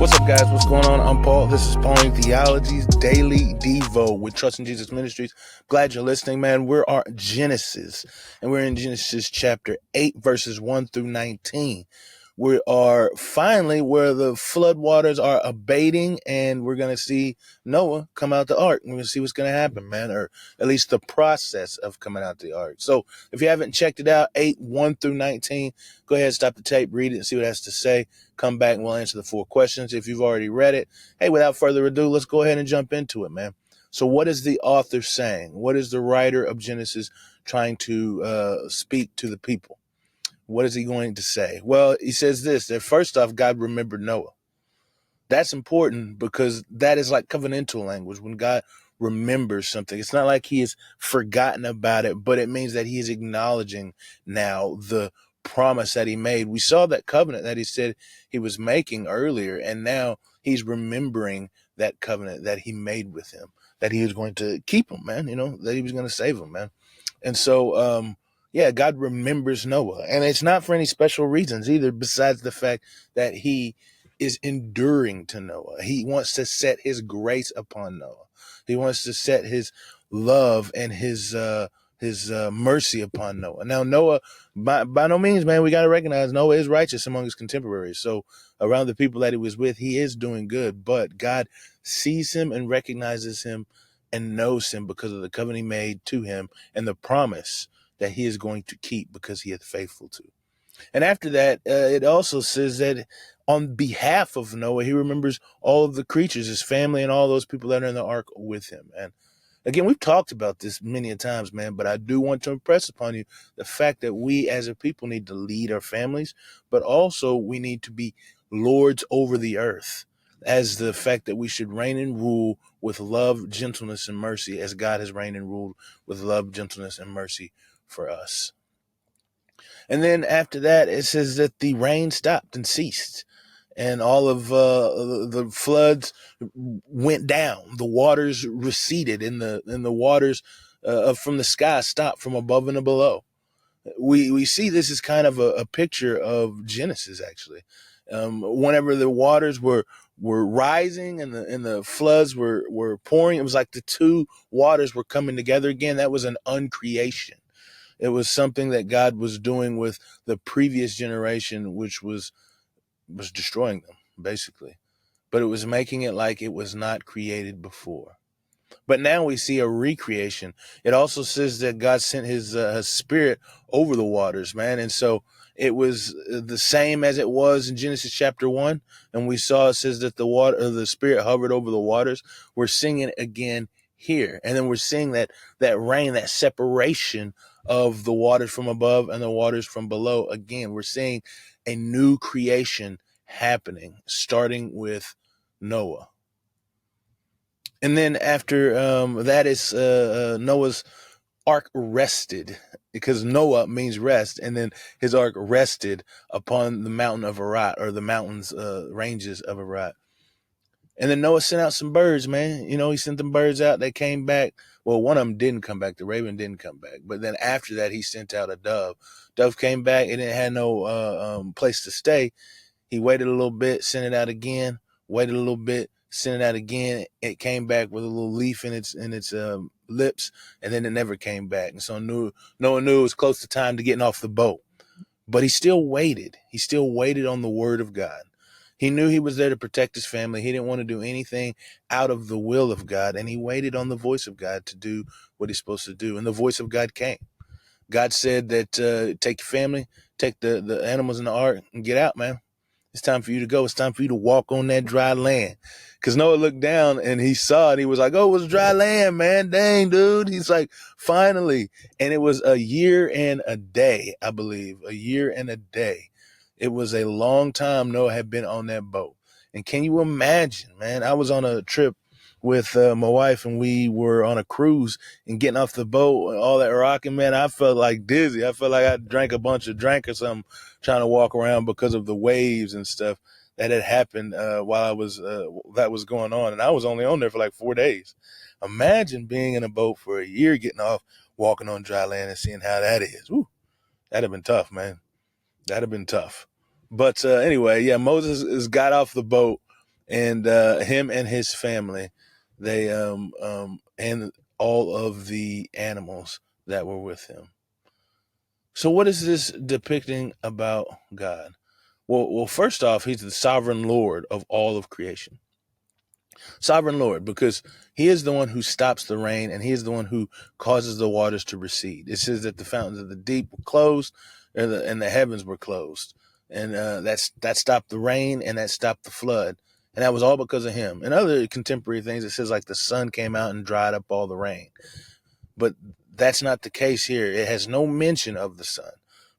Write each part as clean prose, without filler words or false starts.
What's up, guys? What's going on? I'm Paul. This is Pauline Theology's Daily Devo with Trust in Jesus Ministries. Glad you're listening, man. We're on Genesis, and we're in Genesis chapter 8, verses 1 through 19. We are finally where the flood waters are abating, and we're going to see Noah come out the ark. We're going to see what's going to happen, man, or at least the process of coming out the ark. So if you haven't checked it out, 8, 1 through 19, go ahead, stop the tape, read it, and see what it has to say. Come back and we'll answer the 4 questions. If you've already read it, hey, without further ado, let's go ahead and jump into it, man. So what is the author saying? What is the writer of Genesis trying to speak to the people? What is he going to say? Well, he says this, that first off, God remembered Noah. That's important because that is like covenantal language. When God remembers something, it's not like he has forgotten about it, but it means that he is acknowledging now the promise that he made. We saw that covenant that he said he was making earlier, and now he's remembering that covenant that he made with him, that he was going to keep him, man, that he was going to save him, man. And so, God remembers Noah, and it's not for any special reasons either, besides the fact that he is enduring to Noah. He wants to set his grace upon Noah. He wants to set his love and his mercy upon Noah. Now, Noah, by no means, man, we got to recognize Noah is righteous among his contemporaries. So around the people that he was with, he is doing good, but God sees him and recognizes him and knows him because of the covenant he made to him and the promise that he is going to keep because he is faithful to. And after that, it also says that on behalf of Noah, he remembers all of the creatures, his family, and all those people that are in the ark with him. And again, we've talked about this many a times, man, but I do want to impress upon you the fact that we as a people need to lead our families, but also we need to be lords over the earth, as the fact that we should reign and rule with love, gentleness, and mercy, as God has reigned and ruled with love, gentleness, and mercy for us. And then after that, it says that the rain stopped and ceased, and all of the floods went down. The waters receded, and the waters from the sky stopped from above and below. We see this is kind of a picture of Genesis, actually. Whenever the waters were rising and the floods were pouring, it was like the two waters were coming together again. That was an uncreation. It was something that God was doing with the previous generation, which was destroying them, basically. But it was making it like it was not created before. But now we see a recreation. It also says that God sent his spirit over the waters, man. And so it was the same as it was in Genesis chapter 1. And we saw it says that the spirit hovered over the waters. We're seeing it again here. And then we're seeing that rain, that separation of the waters from above and the waters from below. Again, we're seeing a new creation happening, starting with Noah. And then after that is Noah's ark rested, because Noah means rest, and then his ark rested upon the mountain of Ararat, or the mountains ranges of Ararat. And then Noah sent out some birds, man. He sent them birds out. They came back. Well, one of them didn't come back. The raven didn't come back. But then after that, he sent out a dove. Dove came back. It didn't have no place to stay. He waited a little bit, sent it out again, waited a little bit, sent it out again. It came back with a little leaf in its lips, and then it never came back. And so Noah knew it was close to time to getting off the boat. But he still waited. He still waited on the word of God. He knew he was there to protect his family. He didn't want to do anything out of the will of God, and he waited on the voice of God to do what he's supposed to do. And the voice of God came. God said that take your family, take the animals in the ark, and get out, man. It's time for you to go. It's time for you to walk on that dry land. Because Noah looked down and he saw it. He was like, oh, it was dry land, man. Dang, dude. He's like, finally. And it was a year and a day, I believe. A year and a day. It was a long time Noah had been on that boat. And can you imagine, man? I was on a trip with my wife, and we were on a cruise, and getting off the boat, all that rocking, man, I felt like dizzy. I felt like I drank a bunch of drink or something, trying to walk around because of the waves and stuff that had happened while I was that was going on. And I was only on there for like 4 days. Imagine being in a boat for a year, getting off, walking on dry land, and seeing how that is. Woo, that'd have been tough, man. That'd have been tough. But anyway, yeah, Moses got off the boat, And him and his family, they and all of the animals that were with him. So what is this depicting about God? Well, first off, he's the sovereign Lord of all of creation. Sovereign Lord, because he is the one who stops the rain and he is the one who causes the waters to recede. It says that the fountains of the deep were closed and the heavens were closed. And that stopped the rain and that stopped the flood. And that was all because of him. And other contemporary things, it says like the sun came out and dried up all the rain. But that's not the case here. It has no mention of the sun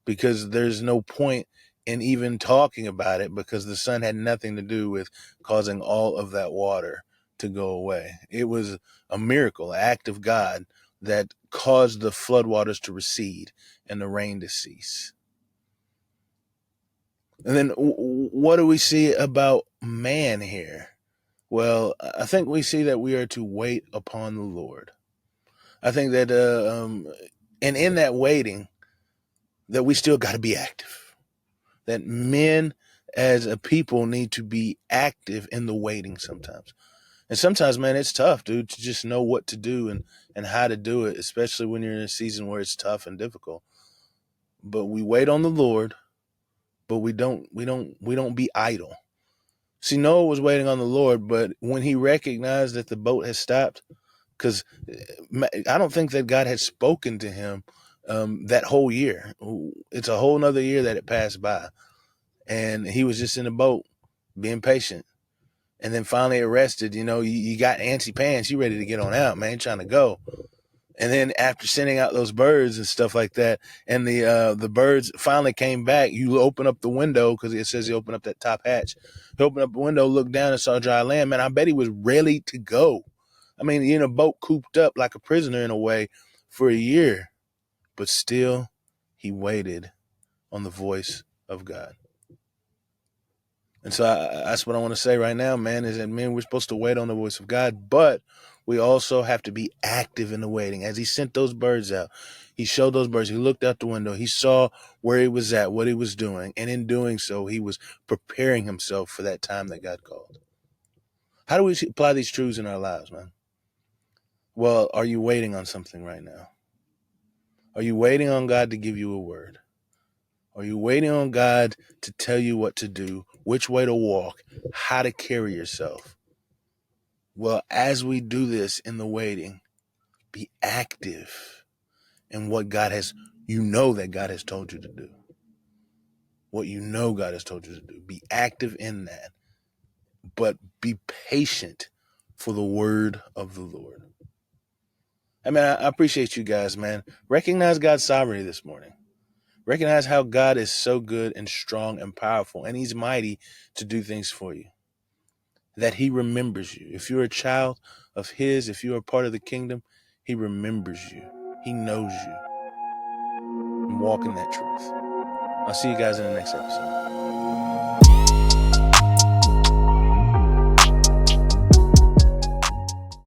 because there's no point in even talking about it because the sun had nothing to do with causing all of that water to go away. It was a miracle, an act of God that caused the floodwaters to recede and the rain to cease. And then what do we see about man here? Well, I think we see that we are to wait upon the Lord. I think that, and in that waiting, that we still got to be active. That men as a people need to be active in the waiting sometimes. And sometimes, man, it's tough, dude, to just know what to do and how to do it, especially when you're in a season where it's tough and difficult. But we wait on the Lord, but we don't be idle. See, Noah was waiting on the Lord, but when he recognized that the boat had stopped, because I don't think that God had spoken to him that whole year. It's a whole nother year that it passed by. And he was just in the boat being patient. And then finally arrested, you got antsy pants, you ready to get on out, man, trying to go. And then after sending out those birds and stuff like that, and the birds finally came back, you open up the window, because it says you open up that top hatch. He opened up the window, looked down and saw dry land. Man, I bet he was ready to go. I mean, you're in a boat cooped up like a prisoner in a way for a year. But still, he waited on the voice of God. And so that's what I want to say right now, man, is that, man, we're supposed to wait on the voice of God, but we also have to be active in the waiting. As he sent those birds out, he showed those birds, he looked out the window, he saw where he was at, what he was doing, and in doing so, he was preparing himself for that time that God called. How do we apply these truths in our lives, man? Well, are you waiting on something right now? Are you waiting on God to give you a word? Are you waiting on God to tell you what to do, which way to walk, how to carry yourself? Well, as we do this in the waiting, be active in what God has, that God has told you to do. What God has told you to do. Be active in that. But be patient for the word of the Lord. I mean, I appreciate you guys, man. Recognize God's sovereignty this morning. Recognize how God is so good and strong and powerful, and he's mighty to do things for you. That he remembers you. If you're a child of his, if you're a part of the kingdom, he remembers you. He knows you. And walk in that truth. I'll see you guys in the next episode.